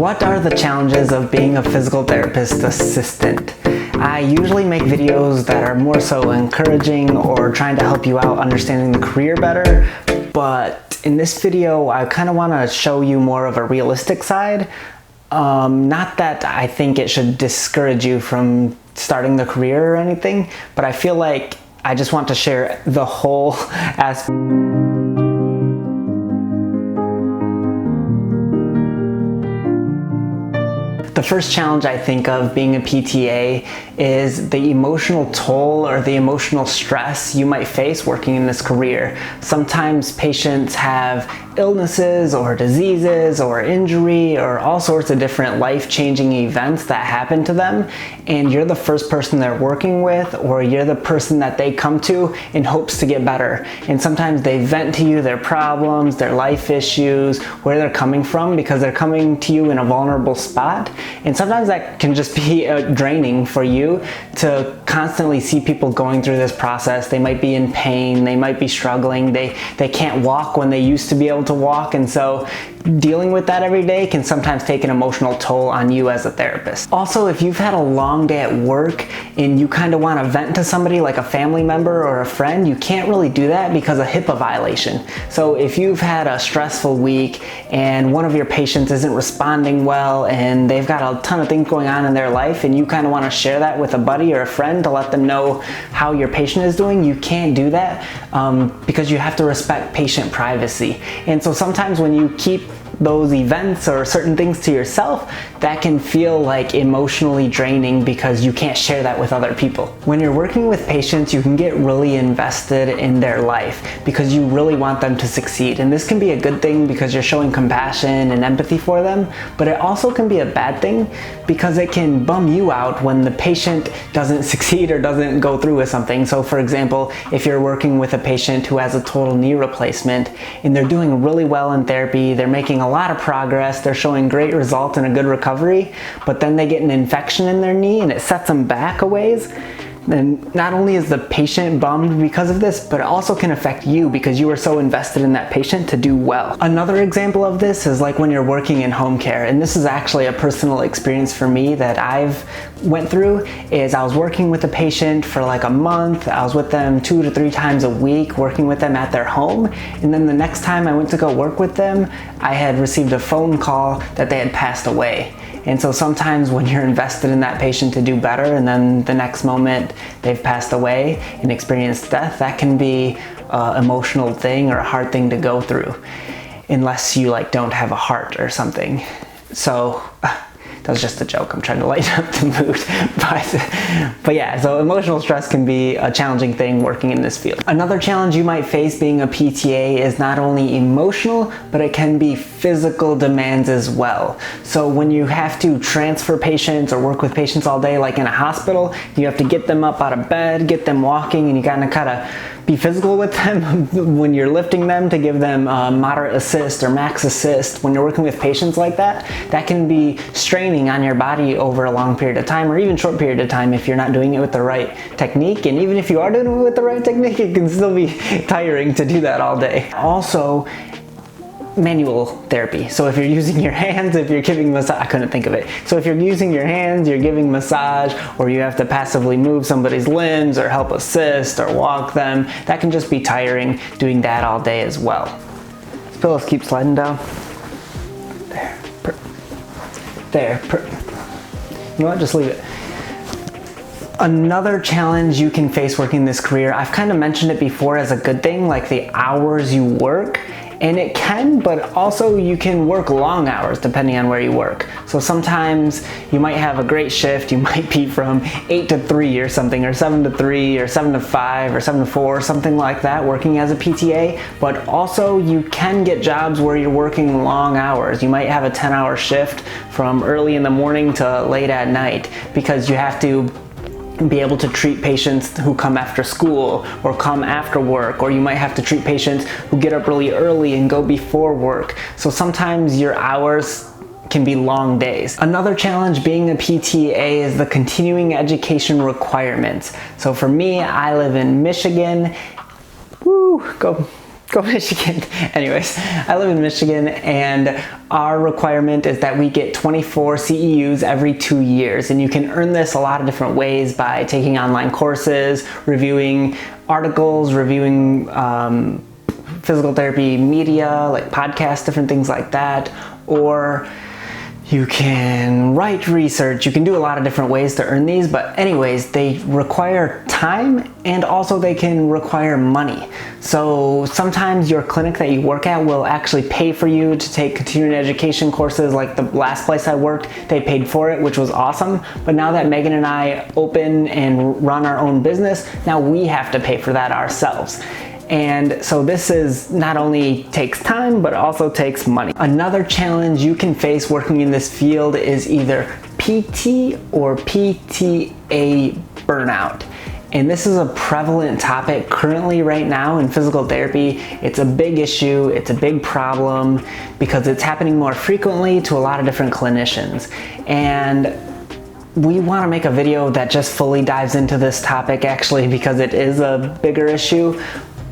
What are the challenges of being a physical therapist assistant? I usually make videos that are more so encouraging or trying to help you out understanding the career better, but in this video I kind of want to show you more of a realistic side. Not that I think it should discourage you from starting the career or anything, but I feel like I just want to share the whole aspect. The first challenge I think of being a PTA is the emotional toll or the emotional stress you might face working in this career. Sometimes patients have illnesses or diseases or injury or all sorts of different life-changing events that happen to them, and you're the first person they're working with, or you're the person that they come to in hopes to get better. And sometimes they vent to you their problems, their life issues, where they're coming from, because they're coming to you in a vulnerable spot. And sometimes that can just be draining for you to constantly see people going through this process. They might be in pain, they might be struggling, they can't walk when they used to be able to walk, and so dealing with that every day can sometimes take an emotional toll on you as a therapist. Also, if you've had a long day at work and you kind of want to vent to somebody like a family member or a friend, you can't really do that because of HIPAA violation. So if you've had a stressful week and one of your patients isn't responding well and they've got a ton of things going on in their life and you kind of want to share that with a buddy or a friend to let them know how your patient is doing, you can't do that because you have to respect patient privacy. And so sometimes when you keep those events or certain things to yourself, that can feel like emotionally draining because you can't share that with other people. When you're working with patients, you can get really invested in their life because you really want them to succeed. And this can be a good thing because you're showing compassion and empathy for them, but it also can be a bad thing because it can bum you out when the patient doesn't succeed or doesn't go through with something. So for example, if you're working with a patient who has a total knee replacement and they're doing really well in therapy, they're making a lot of progress, they're showing great results and a good recovery, but then they get an infection in their knee and it sets them back a ways, then not only is the patient bummed because of this, but it also can affect you because you were so invested in that patient to do well. Another example of this is like when you're working in home care, and this is actually a personal experience for me that I've went through, is I was working with a patient for like a month. I was with them 2 to 3 times a week, working with them at their home, and then the next time I went to go work with them, I had received a phone call that they had passed away. And so sometimes when you're invested in that patient to do better and then the next moment they've passed away and experienced death, that can be an emotional thing or a hard thing to go through, unless you like don't have a heart or something. So that was just a joke. I'm trying to lighten up the mood. But yeah, so emotional stress can be a challenging thing working in this field. Another challenge you might face being a PTA is not only emotional, but it can be physical demands as well. So when you have to transfer patients or work with patients all day, like in a hospital, you have to get them up out of bed, get them walking, and you gotta be physical with them when you're lifting them to give them moderate assist or max assist. When you're working with patients like that, that can be straining on your body over a long period of time or even short period of time if you're not doing it with the right technique. And even if you are doing it with the right technique, it can still be tiring to do that all day. Also, manual therapy. So if you're using your hands, if you're giving massage, I couldn't think of it. So if you're using your hands, you're giving massage, or you have to passively move somebody's limbs or help assist or walk them, that can just be tiring doing that all day as well. These pillows keep sliding down. There. You know what, just leave it. Another challenge you can face working in this career, I've kind of mentioned it before as a good thing, like the hours you work. And it can, but also you can work long hours depending on where you work. So sometimes you might have a great shift, you might be from 8 to 3 or something, or 7 to 3, or 7 to 5, or 7 to 4, something like that, working as a PTA. But also you can get jobs where you're working long hours. You might have a 10-hour shift from early in the morning to late at night because you have to be able to treat patients who come after school or come after work, or you might have to treat patients who get up really early and go before work. So sometimes your hours can be long days. Another challenge being a PTA is the continuing education requirements. So for me, I live in Michigan. Woo, go Go Michigan. Anyways, I live in Michigan, and our requirement is that we get 24 CEUs every 2 years, and you can earn this a lot of different ways by taking online courses, reviewing articles, reviewing physical therapy media, like podcasts, different things like that, or you can write research. You can do a lot of different ways to earn these, but anyways, they require time and also they can require money. So sometimes your clinic that you work at will actually pay for you to take continuing education courses. Like the last place I worked, they paid for it, which was awesome. But now that Megan and I open and run our own business, now we have to pay for that ourselves. And so this is not only takes time, but also takes money. Another challenge you can face working in this field is either PT or PTA burnout. And this is a prevalent topic currently right now in physical therapy. It's a big issue, it's a big problem because it's happening more frequently to a lot of different clinicians. And we want to make a video that just fully dives into this topic actually because it is a bigger issue.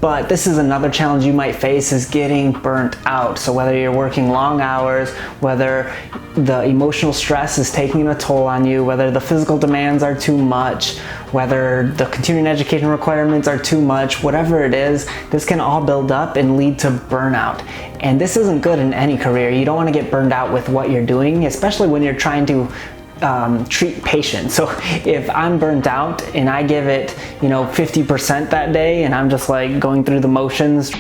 But this is another challenge you might face, is getting burnt out. So whether you're working long hours, whether the emotional stress is taking a toll on you, whether the physical demands are too much, whether the continuing education requirements are too much, whatever it is, this can all build up and lead to burnout. And this isn't good in any career. You don't want to get burned out with what you're doing, especially when you're trying to treat patients. So if I'm burnt out and I give it, 50% that day, and I'm just like going through the motions,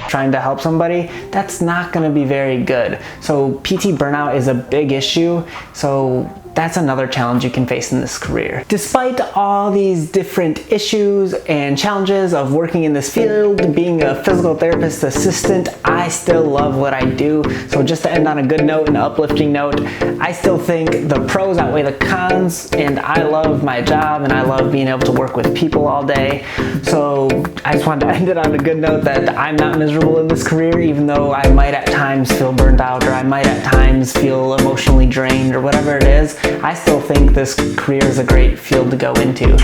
trying to help somebody, that's not going to be very good. So PT burnout is a big issue. So that's another challenge you can face in this career. Despite all these different issues and challenges of working in this field, being a physical therapist assistant, I still love what I do. So just to end on a good note, an uplifting note, I still think the pros outweigh the cons, and I love my job and I love being able to work with people all day. So I just wanted to end it on a good note that I'm not miserable in this career, even though I might at times feel burned out, or I might at times feel emotionally drained, or whatever it is. I still think this career is a great field to go into.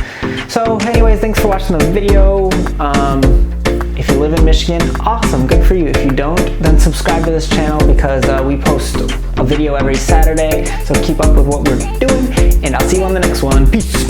So anyways, thanks for watching the video. If you live in Michigan, awesome, good for you. If you don't, then subscribe to this channel because we post a video every Saturday. So keep up with what we're doing, and I'll see you on the next one. Peace.